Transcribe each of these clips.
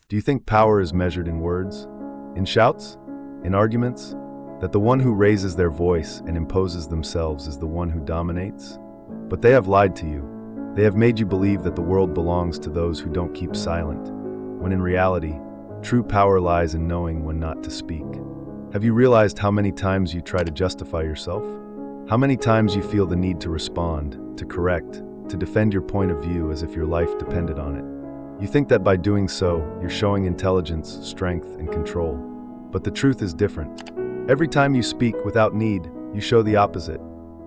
Do you think power is measured in words? In shouts? In arguments? That the one who raises their voice and imposes themselves is the one who dominates? But they have lied to you. They have made you believe that the world belongs to those who don't keep silent, when in reality, true power lies in knowing when not to speak. Have you realized how many times you try to justify yourself? How many times you feel the need to respond, to correct, to defend your point of view as if your life depended on it? You think that by doing so, you're showing intelligence, strength, and control. But the truth is different. Every time you speak without need, you show the opposite.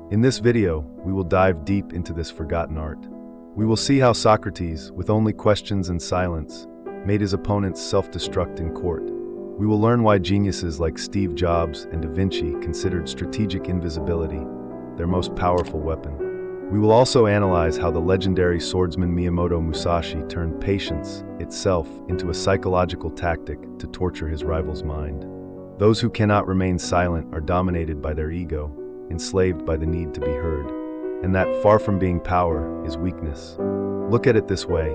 In this video, we will dive deep into this forgotten art. We will see how Socrates, with only questions and silence, made his opponents self-destruct in court. We will learn why geniuses like Steve Jobs and Da Vinci considered strategic invisibility their most powerful weapon. We will also analyze how the legendary swordsman Miyamoto Musashi turned patience itself into a psychological tactic to torture his rival's mind. Those who cannot remain silent are dominated by their ego, enslaved by the need to be heard, and that far from being power is weakness. Look at it this way.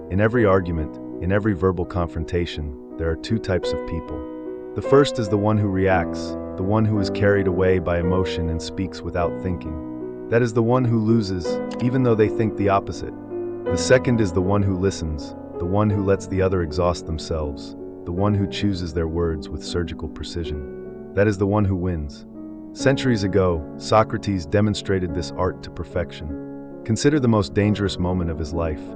In every argument, in every verbal confrontation, there are two types of people. The first is the one who reacts, the one who is carried away by emotion and speaks without thinking. That is the one who loses, even though they think the opposite. The second is the one who listens, the one who lets the other exhaust themselves, the one who chooses their words with surgical precision. That is the one who wins. Centuries ago, Socrates demonstrated this art to perfection. Consider the most dangerous moment of his life,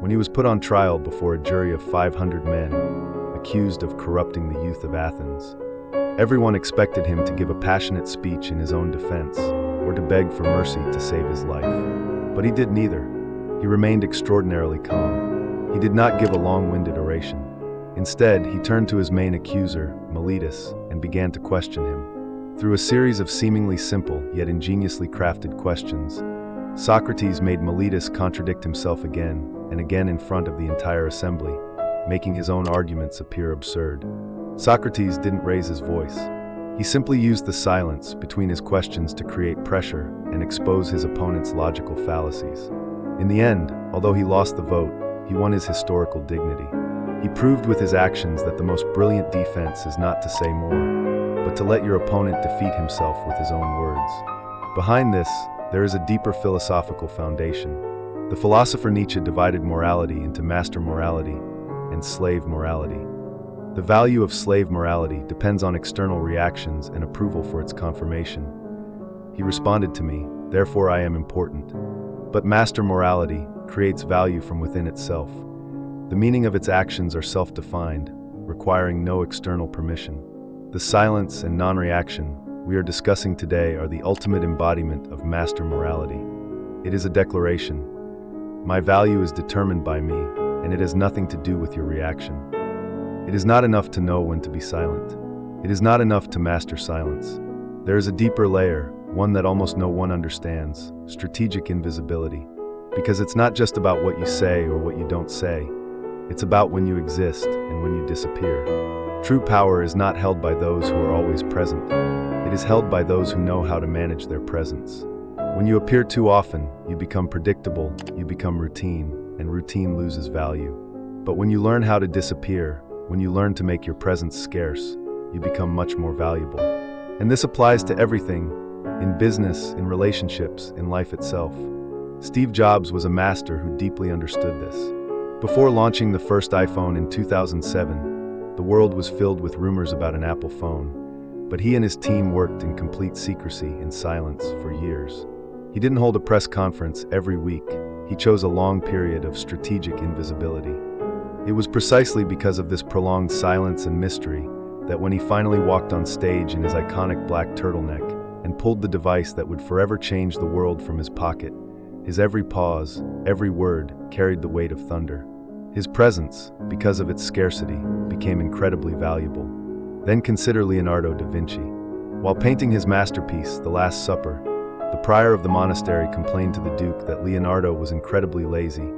when he was put on trial before a jury of 500 men, accused of corrupting the youth of Athens. Everyone expected him to give a passionate speech in his own defense, or to beg for mercy to save his life. But he did neither. He remained extraordinarily calm. He did not give a long-winded oration. Instead, he turned to his main accuser, Miletus, and began to question him. Through a series of seemingly simple yet ingeniously crafted questions, Socrates made Miletus contradict himself again and again in front of the entire assembly, making his own arguments appear absurd. Socrates didn't raise his voice. He simply used the silence between his questions to create pressure and expose his opponent's logical fallacies. In the end, although he lost the vote, he won his historical dignity. He proved with his actions that the most brilliant defense is not to say more, but to let your opponent defeat himself with his own words. Behind this, there is a deeper philosophical foundation. The philosopher Nietzsche divided morality into master morality and slave morality. The value of slave morality depends on external reactions and approval for its confirmation. He responded to me, therefore I am important. But master morality creates value from within itself. The meaning of its actions are self-defined, requiring no external permission. The silence and non-reaction we are discussing today are the ultimate embodiment of master morality. It is a declaration. My value is determined by me, and it has nothing to do with your reaction. It is not enough to know when to be silent. It is not enough to master silence. There is a deeper layer, one that almost no one understands, strategic invisibility. Because it's not just about what you say or what you don't say. It's about when you exist and when you disappear. True power is not held by those who are always present. It is held by those who know how to manage their presence. When you appear too often, you become predictable, you become routine, and routine loses value. But when you learn how to disappear, when you learn to make your presence scarce, you become much more valuable. And this applies to everything, in business, in relationships, in life itself. Steve Jobs was a master who deeply understood this. Before launching the first iPhone in 2007, the world was filled with rumors about an Apple phone, but he and his team worked in complete secrecy and silence for years. He didn't hold a press conference every week. He chose a long period of strategic invisibility. It was precisely because of this prolonged silence and mystery that when he finally walked on stage in his iconic black turtleneck and pulled the device that would forever change the world from his pocket, his every pause, every word carried the weight of thunder. His presence, because of its scarcity, became incredibly valuable. Then consider Leonardo da Vinci. While painting his masterpiece, The Last Supper, the prior of the monastery complained to the Duke that Leonardo was incredibly lazy,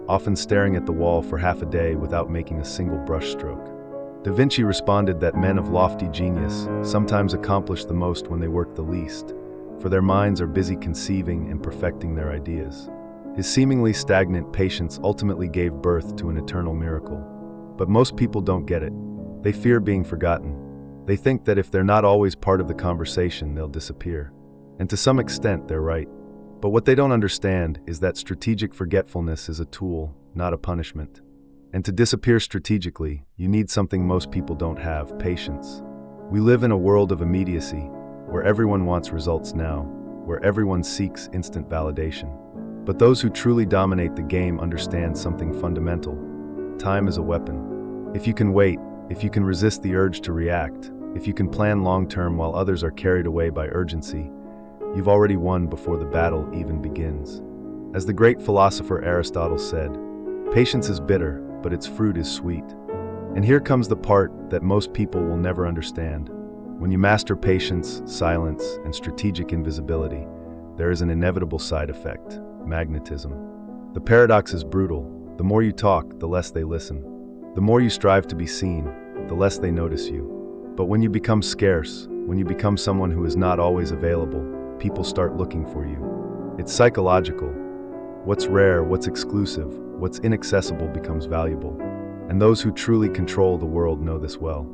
often staring at the wall for half a day without making a single brushstroke. Da Vinci responded that men of lofty genius sometimes accomplish the most when they work the least, for their minds are busy conceiving and perfecting their ideas. His seemingly stagnant patience ultimately gave birth to an eternal miracle. But most people don't get it. They fear being forgotten. They think that if they're not always part of the conversation, they'll disappear. And to some extent, they're right. But what they don't understand is that strategic forgetfulness is a tool, not a punishment. And to disappear strategically, you need something most people don't have: patience. We live in a world of immediacy, where everyone wants results now, where everyone seeks instant validation. But those who truly dominate the game understand something fundamental. Time is a weapon. If you can wait, if you can resist the urge to react, if you can plan long-term while others are carried away by urgency, you've already won before the battle even begins. As the great philosopher Aristotle said, patience is bitter, but its fruit is sweet. And here comes the part that most people will never understand. When you master patience, silence, and strategic invisibility, there is an inevitable side effect: magnetism. The paradox is brutal. The more you talk, the less they listen. The more you strive to be seen, the less they notice you. But when you become scarce, when you become someone who is not always available, people start looking for you. It's psychological. What's rare, what's exclusive, what's inaccessible becomes valuable. And those who truly control the world know this well.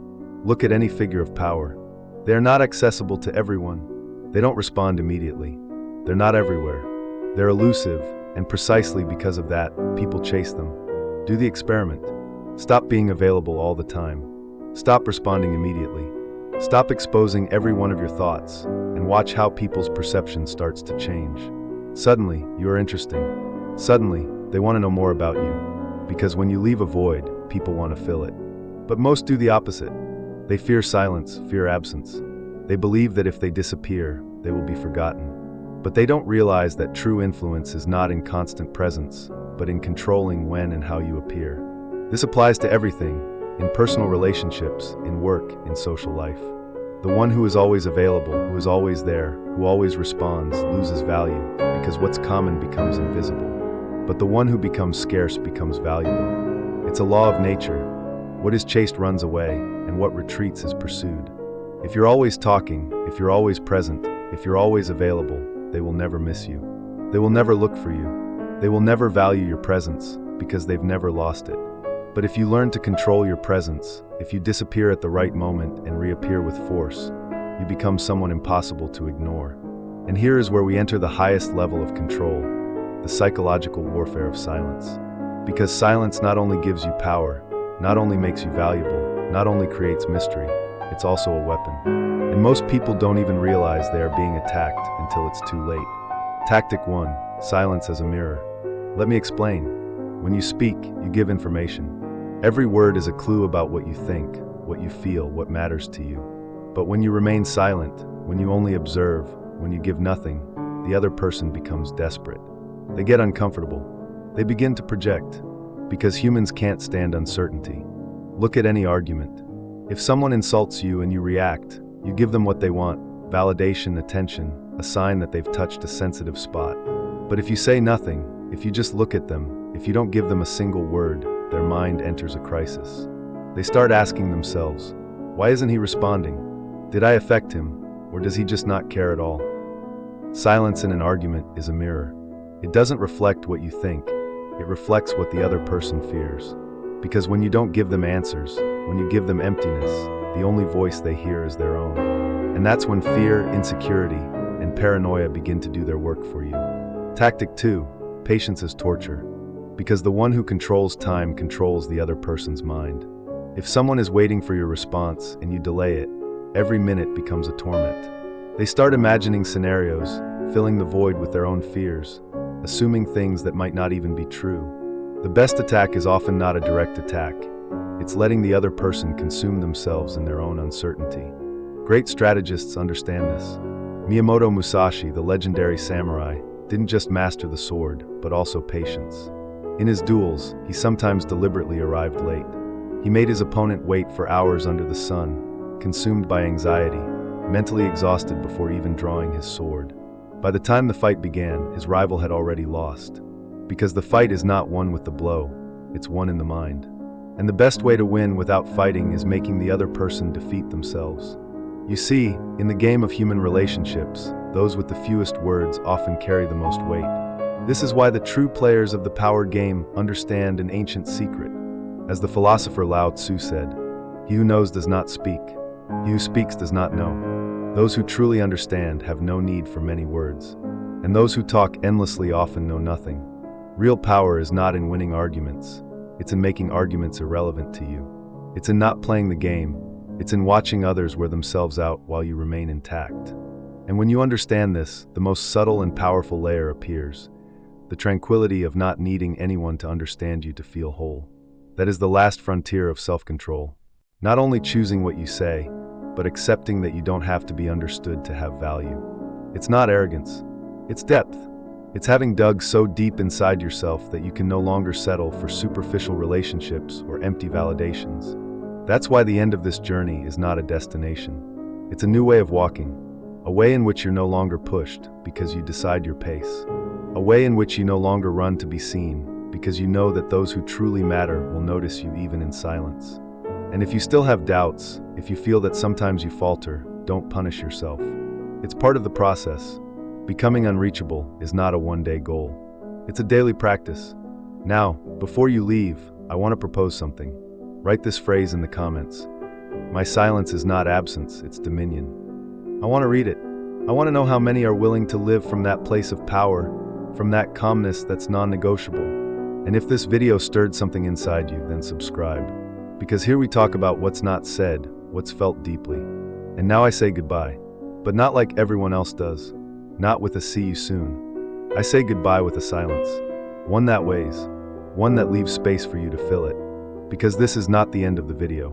Look at any figure of power. They are not accessible to everyone. They don't respond immediately. They're not everywhere. They're elusive, and precisely because of that, people chase them. Do the experiment. Stop being available all the time. Stop responding immediately. Stop exposing every one of your thoughts, and watch how people's perception starts to change. Suddenly, you are interesting. Suddenly, they want to know more about you. Because when you leave a void, people want to fill it. But most do the opposite. They fear silence, fear absence. They believe that if they disappear, they will be forgotten. But they don't realize that true influence is not in constant presence, but in controlling when and how you appear. This applies to everything, in personal relationships, in work, in social life. The one who is always available, who is always there, who always responds, loses value, because what's common becomes invisible. But the one who becomes scarce becomes valuable. It's a law of nature. What is chased runs away, and what retreats is pursued. If you're always talking, if you're always present, if you're always available, they will never miss you. They will never look for you. They will never value your presence, because they've never lost it. But if you learn to control your presence, if you disappear at the right moment and reappear with force, you become someone impossible to ignore. And here is where we enter the highest level of control, the psychological warfare of silence. Because silence not only gives you power, not only makes you valuable, not only creates mystery, it's also a weapon. And most people don't even realize they are being attacked until it's too late. Tactic 1: silence as a mirror. Let me explain. When you speak, you give information. Every word is a clue about what you think, what you feel, what matters to you. But when you remain silent, when you only observe, when you give nothing, the other person becomes desperate. They get uncomfortable. They begin to project. Because humans can't stand uncertainty. Look at any argument. If someone insults you and you react, you give them what they want: validation, attention, a sign that they've touched a sensitive spot. But if you say nothing, if you just look at them, if you don't give them a single word, their mind enters a crisis. They start asking themselves, why isn't he responding? Did I affect him, or does he just not care at all? Silence in an argument is a mirror. It doesn't reflect what you think, it reflects what the other person fears. Because when you don't give them answers, when you give them emptiness, the only voice they hear is their own. And that's when fear, insecurity, and paranoia begin to do their work for you. Tactic 2: patience is torture. Because the one who controls time controls the other person's mind. If someone is waiting for your response and you delay it, every minute becomes a torment. They start imagining scenarios, filling the void with their own fears, assuming things that might not even be true. The best attack is often not a direct attack. It's letting the other person consume themselves in their own uncertainty. Great strategists understand this. Miyamoto Musashi, the legendary samurai, didn't just master the sword, but also patience. In his duels, he sometimes deliberately arrived late. He made his opponent wait for hours under the sun, consumed by anxiety, mentally exhausted before even drawing his sword. By the time the fight began, his rival had already lost. Because the fight is not won with the blow, it's won in the mind. And the best way to win without fighting is making the other person defeat themselves. You see, in the game of human relationships, those with the fewest words often carry the most weight. This is why the true players of the power game understand an ancient secret. As the philosopher Lao Tzu said, "He who knows does not speak. He who speaks does not know. Those who truly understand have no need for many words. And those who talk endlessly often know nothing." Real power is not in winning arguments. It's in making arguments irrelevant to you. It's in not playing the game. It's in watching others wear themselves out while you remain intact. And when you understand this, the most subtle and powerful layer appears. The tranquility of not needing anyone to understand you to feel whole. That is the last frontier of self-control. Not only choosing what you say, but accepting that you don't have to be understood to have value. It's not arrogance. It's depth. It's having dug so deep inside yourself that you can no longer settle for superficial relationships or empty validations. That's why the end of this journey is not a destination. It's a new way of walking, a way in which you're no longer pushed because you decide your pace, a way in which you no longer run to be seen because you know that those who truly matter will notice you even in silence. And if you still have doubts, if you feel that sometimes you falter, don't punish yourself. It's part of the process. Becoming unreachable is not a one-day goal. It's a daily practice. Now, before you leave, I want to propose something. Write this phrase in the comments. My silence is not absence, it's dominion. I want to read it. I want to know how many are willing to live from that place of power, from that calmness that's non-negotiable. And if this video stirred something inside you, then subscribe. Because here we talk about what's not said, what's felt deeply. And now I say goodbye, but not like everyone else does. Not with a "see you soon." I say goodbye with a silence. One that weighs. One that leaves space for you to fill it. Because this is not the end of the video.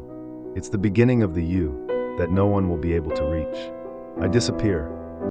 It's the beginning of the you that no one will be able to reach. I disappear.